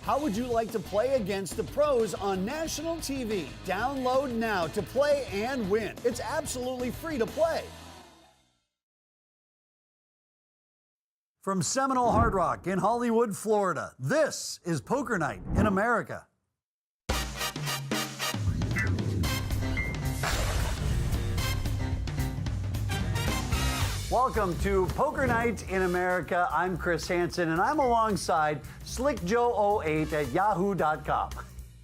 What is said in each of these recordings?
How would you like to play against the pros on national TV? Download now to play and win. It's absolutely free to play. From Seminole Hard Rock in Hollywood, Florida, this is Poker Night in America. Welcome to Poker Night in America. I'm Chris Hansen, and I'm alongside SlickJoe08 at yahoo.com.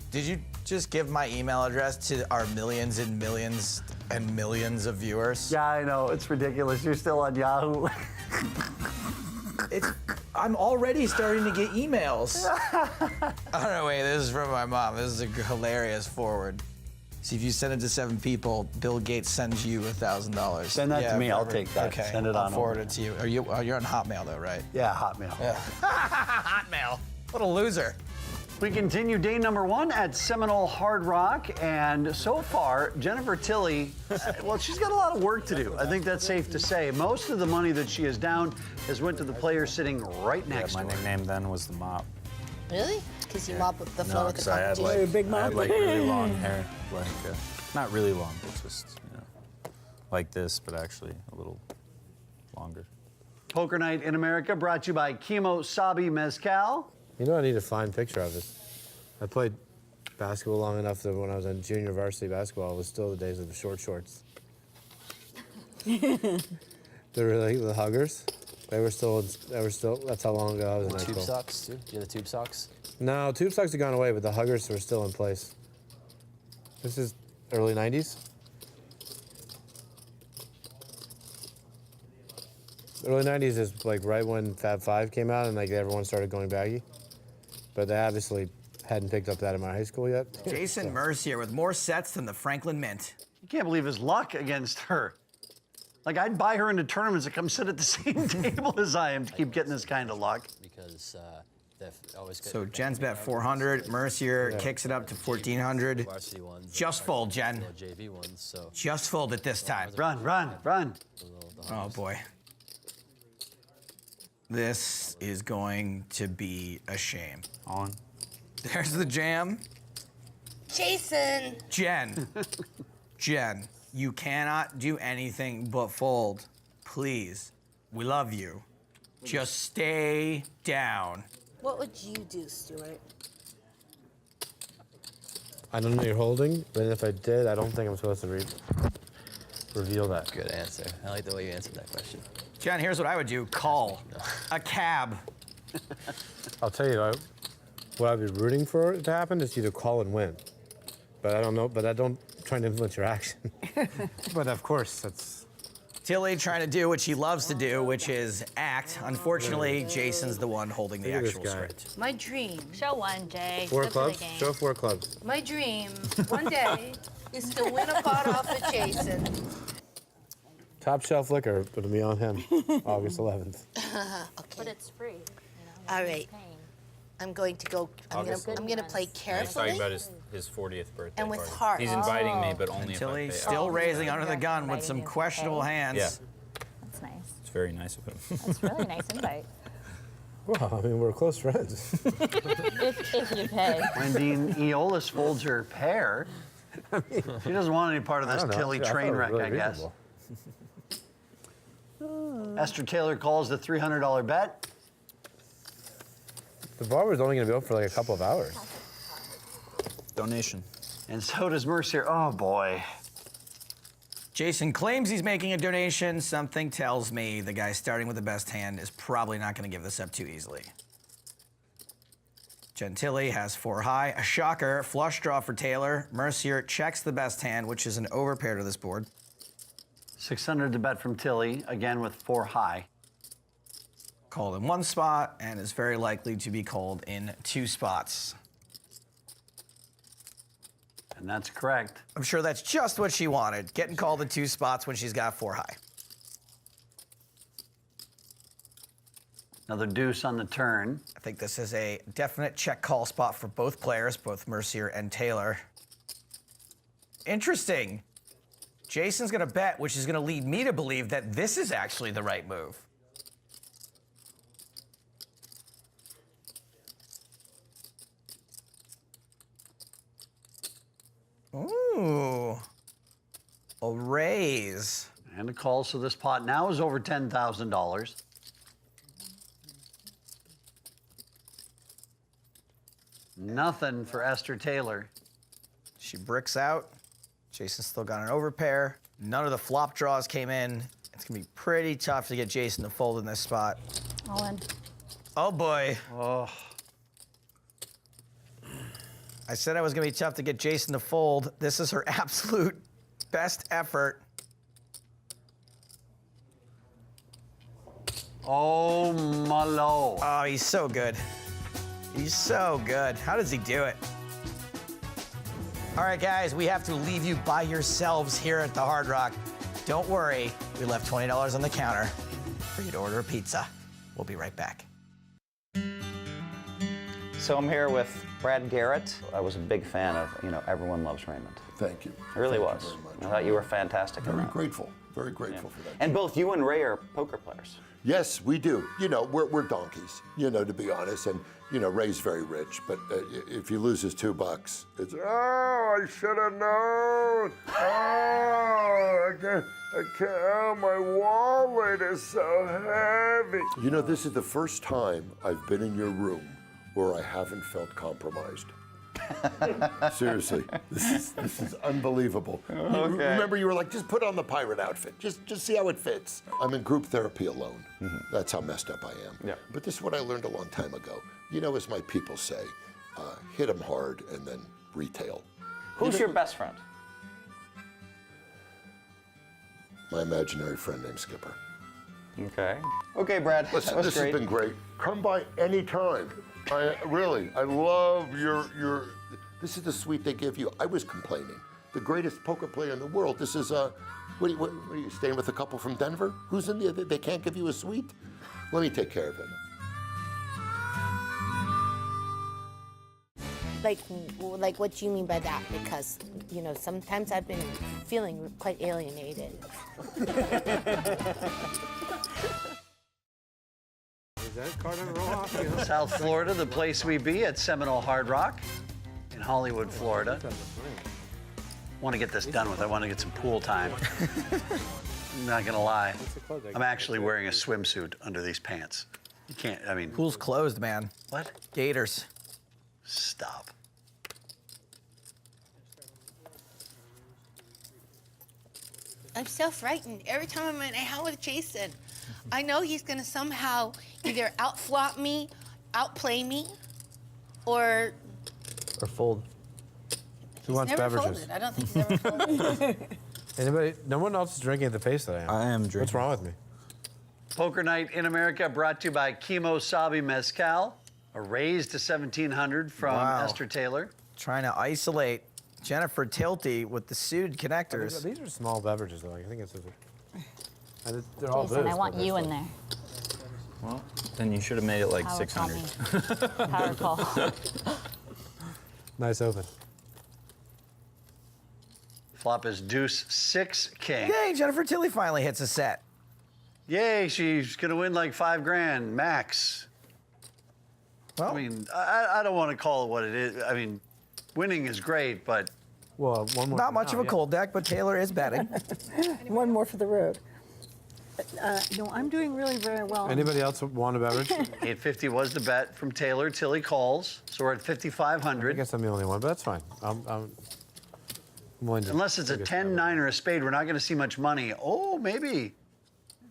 Did you just give my email address to our millions and millions and millions of viewers? Yeah, I know. It's ridiculous. You're still on Yahoo. I'm already starting to get emails. Oh, no, wait, this is from my mom. This is a hilarious forward. See, if you send it to 7 people, Bill Gates sends you $1,000. Send that to me. I'll take that. Okay, Send it I'll on forward over. it to you. You're on Hotmail, though, right? Yeah, Hotmail. Yeah. Hotmail. What a loser. We continue day number 1 at Seminole Hard Rock, and so far, Jennifer Tilley, well, she's got a lot of work to do. I think that's safe to say. Most of the money that she has down has went to the player sitting right next to her. My nickname then was the Mop. Really? Because you mop up the floor with the I had competition. I had like really long hair, like not really long, but just like this, but actually a little longer. Poker Night in America brought to you by Kimo Sabi Mezcal. You know, I need a fine picture of it. I played basketball long enough that when I was in junior varsity basketball, it was still the days of the short shorts. They were like the huggers. They were still, that's how long ago I was in high Tube school. socks, too? Do you have the tube socks? No, tube socks have gone away, but the huggers were still in place. This is early 90s. Early 90s is like right when Fab 5 came out and like everyone started going baggy. But they obviously hadn't picked up that in my high school yet. Jason Mercier with more sets than the Franklin Mint. You can't believe his luck against her. Like, I'd buy her into tournaments to come sit at the same table as I am to keep getting this kind of luck. Because they've always got... So Jen's bet 400. Mercier kicks it up to 1,400. Varsity ones. Just fold, Jen. JV ones, so... Just fold it this time. Run, run, run. Oh, boy. This is going to be a shame. On. There's the jam. Jason! Jen. Jen, you cannot do anything but fold. Please. We love you. Just stay down. What would you do, Stuart? I don't know you're holding, but if I did, I don't think I'm supposed to reveal that. Good answer. I like the way you answered that question. Jen, here's what I would do. Call a cab. I'll tell you, what I'd be rooting for to happen is you to call and win. But I don't know, but I don't try to influence your action. But of course, that's... Tilly trying to do what she loves to do, which is act. Unfortunately, Jason's the one holding the Look at this actual guy. script. My dream. Show one, Jay. 4 Go to the clubs? game. Show 4 clubs. My dream, one day, is to win a pot off of Jason. Top shelf liquor, but it'll be on him, August 11th. But it's free. You know, All right. paying. I'm going to go, I'm gonna play He's carefully talking about his 40th birthday and with party. heart. He's inviting me, but only if I Tilly pay. still raising under the gun with Inviting some you to questionable pay. hands. Yeah, That's nice. it's very nice of him. That's really nice invite. Well, I mean, we're close friends. if you pay. When Dean Eolis folds her pair, she doesn't want any part of I this don't know. Tilly I thought train it was wreck, really I guess. reasonable. Esther Taylor calls the $300 bet. The bar was only going to be open for like a couple of hours. Donation. And so does Mercier. Oh, boy. Jason claims he's making a donation. Something tells me the guy starting with the best hand is probably not going to give this up too easily. Tilly has 4 high. A shocker. Flush draw for Taylor. Mercier checks the best hand, which is an overpair to this board. 600 to bet from Tilly, again with 4 high. Called in 1 spot and is very likely to be called in 2 spots. And that's correct. I'm sure that's just what she wanted, getting called in 2 spots when she's got 4 high. Another deuce on the turn. I think this is a definite check call spot for both players, both Mercier and Taylor. Interesting. Jason's gonna bet, which is gonna lead me to believe that this is actually the right move. A raise. And a call, so this pot now is over $10,000. Nothing for Esther Taylor. She bricks out. Jason's still got an overpair. None of the flop draws came in. It's gonna be pretty tough to get Jason to fold in this spot. All in. Oh boy. Oh, I said it was gonna be tough to get Jason to fold. This is her absolute best effort. oh my Lord. Oh, he's so good. He's so good. How does he do it? All right, guys, we have to leave you by yourselves here at the Hard Rock. Don't worry, we left $20 on the counter for you to order a pizza. We'll be right back. So I'm here with Brad Garrett. I was a big fan of, Everyone Loves Raymond. Thank you. I really Thank was. you very much. I thought you were fantastic in Very that. grateful for that. And both you and Ray are poker players. Yes, we do. We're donkeys, to be honest. And, Ray's very rich, but if he loses $2, it's, oh, I should have known. Oh, I can't, oh, my wallet is so heavy. This is the first time I've been in your room where I haven't felt compromised. Seriously, this is unbelievable. Remember, you were like, just put on the pirate outfit. Just see how it fits. I'm in group therapy alone. That's how messed up I am. Yeah. But this is what I learned a long time ago. As my people say, hit them hard and then retail. Who's your best friend? My imaginary friend named Skipper. Okay. Okay, Brad. Listen, that was this great. has been great. Come by anytime. I love your. This is the suite they give you. I was complaining. The greatest poker player in the world. This is what are you staying with a couple from Denver? Who's in there? They can't give you a suite? Let me take care of it. Like what do you mean by that? Because, sometimes I've been feeling quite alienated. Is that card on a roll off? South Florida, the place we be at Seminole Hard Rock in Hollywood, Florida. Want to get this done with. I want to get some pool time. I'm not gonna lie. I'm actually wearing a swimsuit under these pants. You can't, Pool's closed, man. What? Gators. Stop. I'm so frightened. Every time I'm in a house with Jason, I know he's gonna somehow either outflop me, outplay me, or fold. Who wants never beverages? folded. I don't think he's ever folded. Anybody? No one else is drinking at the pace that I am. I am drinking. What's wrong with me? Poker Night in America brought to you by Kimo Sabi Mezcal. A raise to 1,700 from Wow. Esther Taylor. Trying to isolate Jennifer Tilty with the sued connectors. These are small beverages, though. I think it's. They're all Jason, booze, I want but you they're in there. Well, then you should have made it like Power 600. call me. Power call. nice open. Flop is deuce 6 king. Yay, Jennifer Tilly finally hits a set. Yay, she's gonna win like $5,000 max. Well, I don't want to call it what it is. Winning is great, but Well, one more. not much of a cold deck, but Taylor is betting. One more for the road. No, I'm doing really very well. Anybody else want a beverage? 850 was the bet from Taylor. Tilly calls, so we're at I 5,500. guess I'm the only one, but that's fine. I'm willing to Unless it's a take a 10, 9, or a spade, we're not going to see much money. Oh, maybe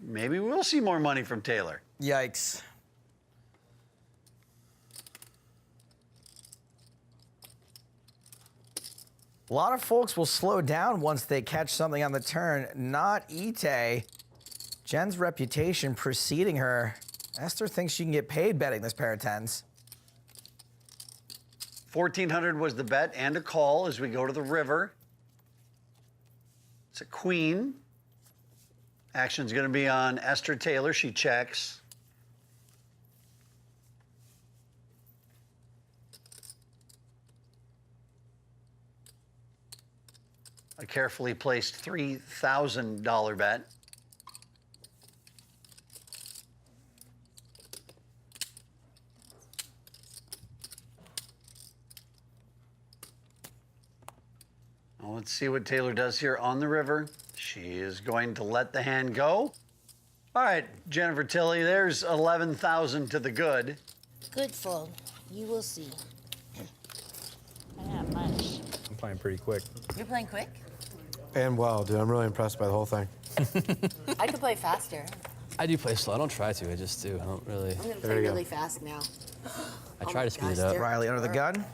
we'll see more money from Taylor. Yikes. A lot of folks will slow down once they catch something on the turn. Not Ite. Jen's reputation preceding her. Esther thinks she can get paid betting this pair of tens. 1,400 was the bet and a call as we go to the river. It's a queen. Action's going to be on Esther Taylor. She checks. A carefully placed $3,000 bet. Well, let's see what Taylor does here on the river. She is going to let the hand go. All right, Jennifer Tilly, there's 11,000 to the good. Good fold. You will see. I don't have much. I'm playing pretty quick. You're playing quick? And well, dude, I'm really impressed by the whole thing. I could play faster. I do play slow. I don't try to. I just do. I don't really. I'm gonna There play you go. really fast now. I try to speed it up. Riley under the gun.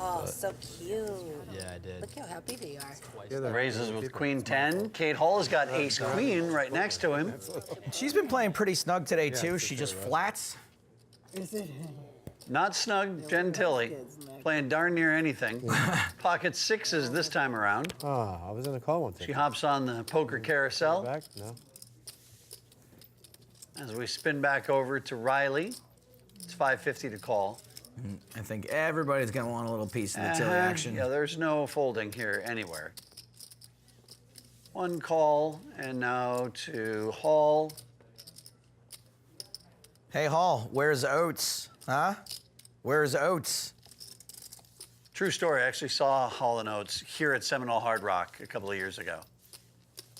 Oh, so cute. Yeah, I did. Look how happy they are. Raises with Queen 10. Kate Hall has got Ace Queen right next to him. She's been playing pretty snug today, too. She just flats. Not snug, Jen Tilly. Playing darn near anything. Pocket sixes this time around. Oh, I was in a call one thing. She hops on the poker carousel. Back? No. As we spin back over to Riley, it's 550 to call. I think everybody's going to want a little piece of the Tilly action. Yeah, there's no folding here anywhere. One call, and now to Hall. Hey, Hall, where's Oates? Huh? Where's Oates? True story, I actually saw Hall and Oates here at Seminole Hard Rock a couple of years ago.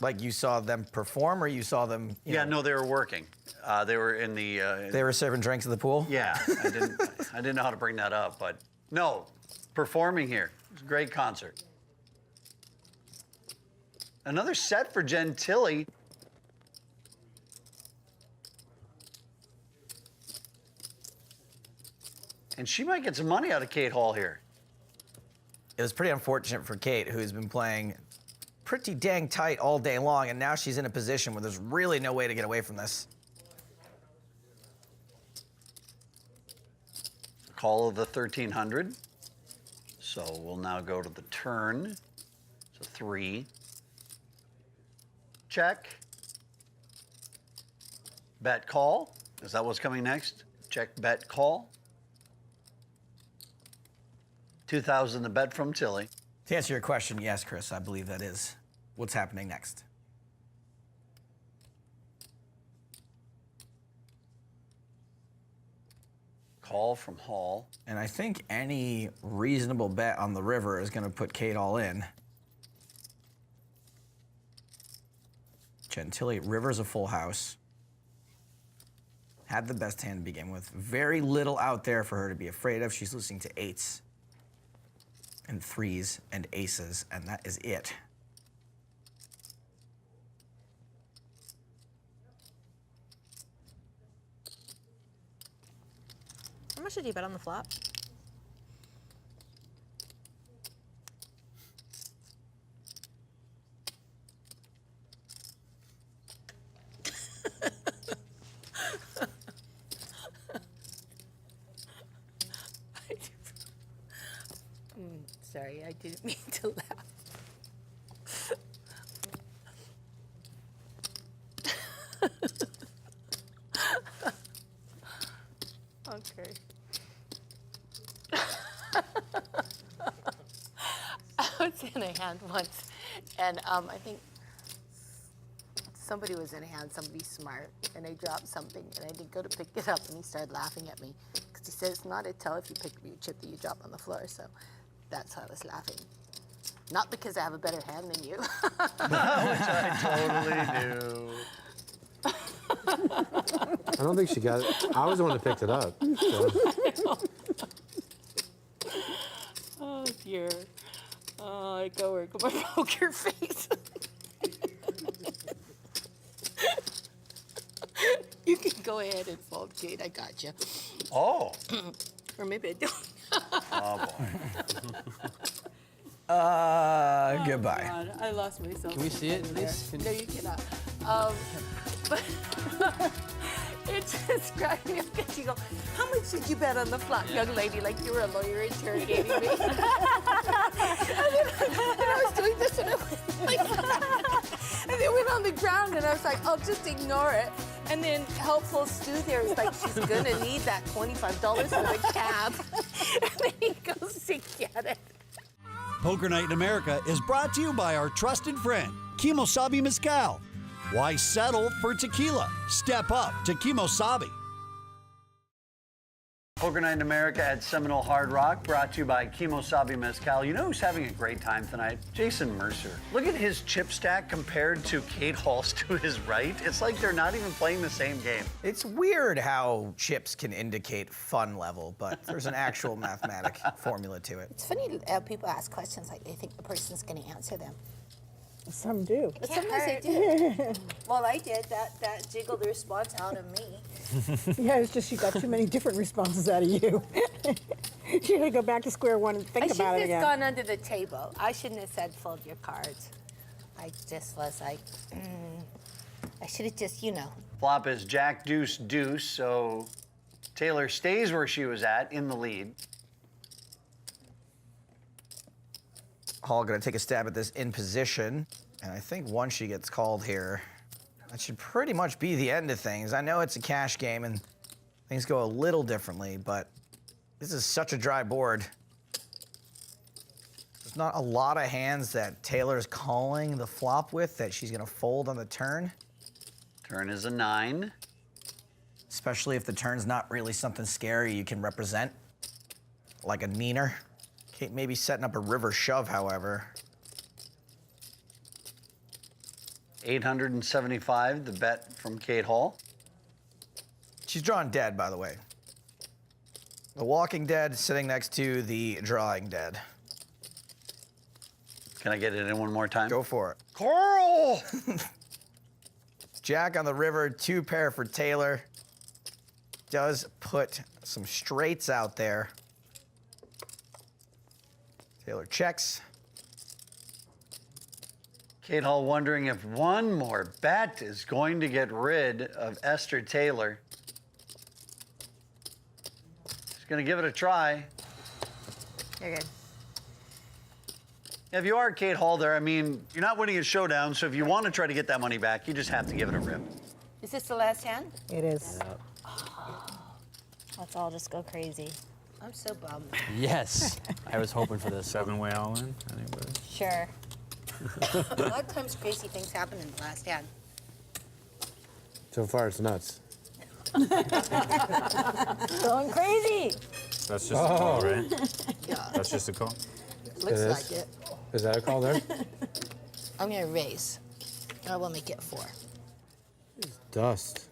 Like you saw them perform, or you saw them? Yeah, no, they were working. They were in the. They were serving drinks at the pool. Yeah, I didn't know how to bring that up, but no, performing here. It was a great concert. Another set for Jen Tilly. And she might get some money out of Kate Hall here. It was pretty unfortunate for Kate, who's been playing pretty dang tight all day long, and now she's in a position where there's really no way to get away from this. Call of the 1300. So we'll now go to the turn. So 3. Check. Bet call. Is that what's coming next? Check, bet, call. 2,000 the bet from Tilly. To answer your question, yes, Chris, I believe that is what's happening next. Call from Hall. And I think any reasonable bet on the river is going to put Kate all in. Tilly, river's a full house. Had the best hand to begin with. Very little out there for her to be afraid of. She's losing to 8s and 3s and aces, and that is it. How much did you bet on the flop? Sorry, I didn't mean to laugh. Okay. I was in a hand once, and I think somebody was in a hand, somebody smart, and I dropped something, and I didn't go to pick it up, and he started laughing at me because he said it's not a tell if you pick up your chip that you drop on the floor. So that's why I was laughing. Not because I have a better hand than you. Which I totally do. I don't think she got it. I was the one that picked it up. So. Oh, dear. Oh, I go work on my poker face. You can go ahead and fold, Kate. I got you. Oh. Or maybe I don't. Oh, boy. Goodbye. God, I lost myself. Can we see it, please? No, you cannot. But it just cracked me up because you go, how much did you bet on the flop, young lady? Like you were a lawyer interrogating me. and then I was doing this and I went like that. And then went on the ground and I was like, I'll just ignore it. And then helpful Stu there is like, she's gonna need that $25 for the cab. And then he goes to get it. Poker Night in America is brought to you by our trusted friend, Kimosabi Mezcal. Why settle for tequila? Step up to Kimosabi. Poker Night in America at Seminole Hard Rock, brought to you by Kimosabi Mezcal. You know who's having a great time tonight? Jason Mercer. Look at his chip stack compared to Kate Hall's to his right. It's like they're not even playing the same game. It's weird how chips can indicate fun level, but there's an actual mathematic formula to it. It's funny people ask questions like they think the person's going to answer them. Some do. But sometimes they do. Well, I did. That jiggled the response out of me. Yeah, it's just you got too many different responses out of you. You're gonna go back to square one and think about it I should again. have just gone under the table. I shouldn't have said fold your cards. I just was like, I should have just, Flop is Jack, deuce, deuce, so Taylor stays where she was at in the lead. Hall gonna take a stab at this in position, and I think once she gets called here, that should pretty much be the end of things. I know it's a cash game and things go a little differently, but this is such a dry board. There's not a lot of hands that Taylor's calling the flop with that she's gonna fold on the turn. Turn is a 9. Especially if the turn's not really something scary you can represent, like a neener. Kate may be setting up a river shove, however. 875, the bet from Kate Hall. She's drawn dead, by the way. The walking dead sitting next to the drawing dead. Can I get it in one more time? Go for it. Carl! Jack on the river, 2 pair for Taylor. Does put some straights out there. Taylor checks. Kate Hall wondering if one more bet is going to get rid of Esther Taylor. She's going to give it a try. You're good. If you are Kate Hall there, I mean, you're not winning a showdown, so if you want to try to get that money back, you just have to give it a rip. Is this the last hand? It is. Let's all just go crazy. I'm so bummed. Yes. I was hoping for this. 7-way all in. Anybody? Sure. A lot of times crazy things happen in the last hand. So far, it's nuts. Going crazy. That's just a call, right? Yeah. That's just a call. Looks like it. Is that a call there? I'm going to raise. I will make it 4. Dust.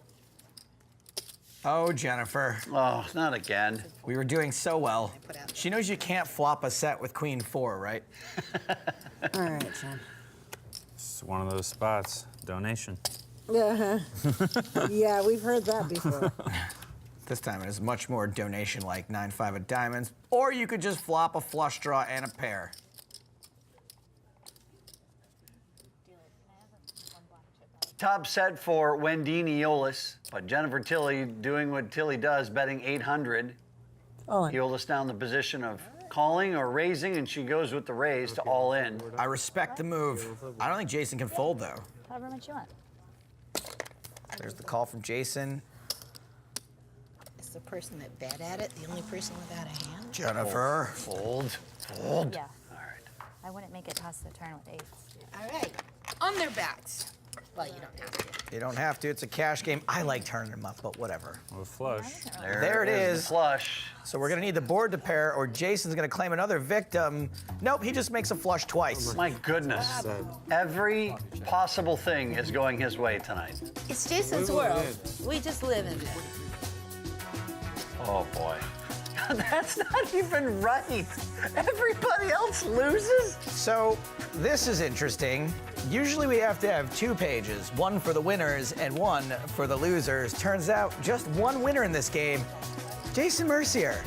Oh, Jennifer. Oh, not again. We were doing so well. She knows you can't flop a set with Queen 4, right? All right, John. It's one of those spots. Donation. Yeah, we've heard that before. This time it is much more donation-like, 9-5 of diamonds. Or you could just flop a flush draw and a pair. Top set for Wendine Eolis, but Jennifer Tilly doing what Tilly does, betting 800. All in. Eolis down the position of calling or raising, and she goes with the raise to all in. I respect the move. I don't think Jason can fold, though. However much you want. There's the call from Jason. Is the person that bet at it the only person without a hand? Jennifer. Fold. Yeah. All right. I wouldn't make it past the turn with 8s. All right. On their backs. Well, you don't have to. You don't have to. It's a cash game. I like turning them up, but whatever. With flush. There it is. The flush. So we're going to need the board to pair, or Jason's going to claim another victim. Nope, he just makes a flush twice. My goodness. Every possible thing is going his way tonight. It's Jason's world. We just live in it. Oh, boy. That's not even right. Everybody else loses? So this is interesting. Usually we have to have 2 pages, one for the winners and one for the losers. Turns out just one winner in this game, Jason Mercier.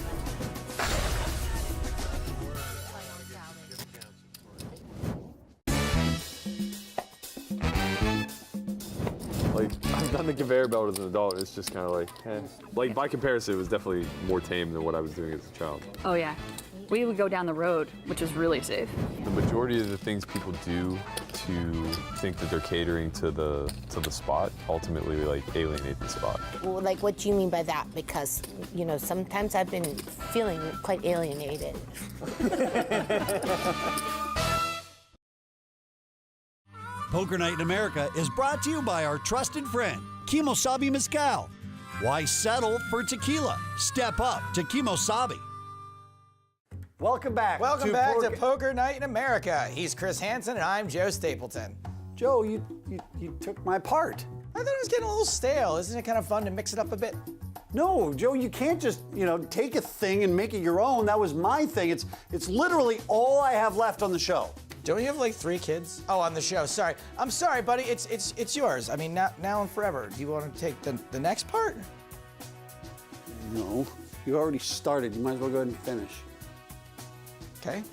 Like, I've done the conveyor belt as an adult, and it's just kind of like, eh. Like, by comparison, it was definitely more tame than what I was doing as a child. Oh, yeah. We would go down the road, which is really safe. The majority of the things people do to think that they're catering to the spot ultimately, like, alienate the spot. Well, like, what do you mean by that? Because, you know, sometimes I've been feeling quite alienated. Poker Night in America is brought to you by our trusted friend, Kimosabi Mezcal. Why settle for tequila? Step up to Kimosabi. Welcome back. Welcome back to Poker Night in America. He's Chris Hansen, and I'm Joe Stapleton. Joe, you took my part. I thought it was getting a little stale. Isn't it kind of fun to mix it up a bit? No, Joe, you can't just, take a thing and make it your own. That was my thing. It's literally all I have left on the show. Don't you have like 3 kids? Oh, on the show. Sorry. I'm sorry, buddy. It's yours. I mean, now and forever. Do you want to take the next part? No, you already started. You might as well go ahead and finish. Okay.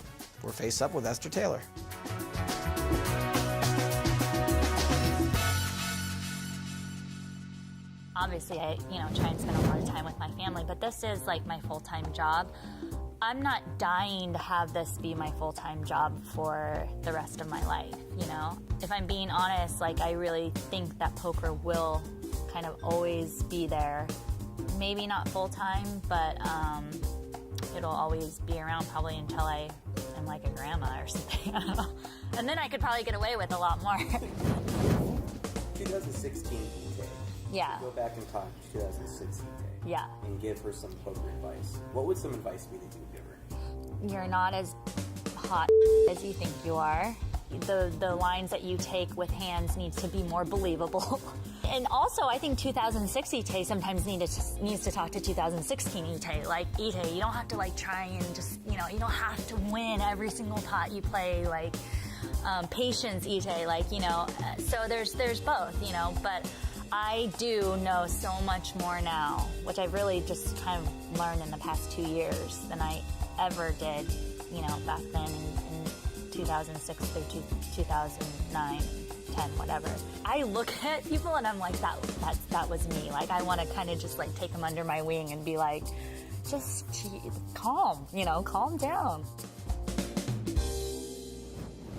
We're face up with Esther Taylor. Obviously, I try and spend a lot of time with my family, but this is like my full-time job. I'm not dying to have this be my full-time job for the rest of my life, If I'm being honest, I really think that poker will kind of always be there. Maybe not full-time, but it'll always be around probably until I am like a grandma or something, I don't know. And then I could probably get away with a lot more. 2016 day. Yeah. Go back and talk 2016 day. Yeah. And give her some poker advice. What would some advice be that you would give her? You're not as hot as you think you are. The lines that you take with hands needs to be more believable. And also, I think 2006 Ite sometimes needs to talk to 2016 Ite. Like, Ite, you don't have to try and just, you don't have to win every single pot you play. Patience Ite, so there's both, But I do know so much more now, which I've really just kind of learned in the past 2 years than I ever did, back then in 2006 through 2009, 10, whatever. I look at people and I'm like, that was me. I want to kind of just take them under my wing and be like, just calm, calm down.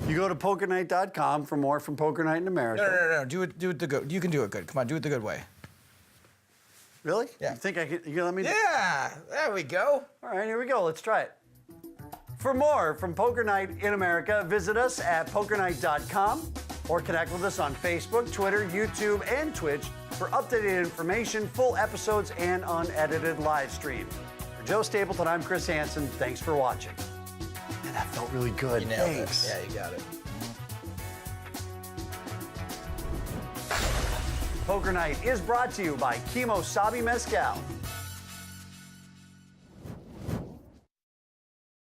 You go to pokernight.com for more from Poker Night in America. No. Do it the good. You can do it good. Come on, do it the good way. Really? Yeah. You think I can? You gonna let me? Yeah. There we go. All right, here we go. Let's try it. For more from Poker Night in America, visit us at pokernight.com or connect with us on Facebook, Twitter, YouTube, and Twitch for updated information, full episodes, and unedited live streams. For Joe Stapleton, I'm Chris Hansen. Thanks for watching. Man, that felt really good. You nailed Thanks. it. Yeah, you got it. Poker Night is brought to you by Kimosabi Mezcal.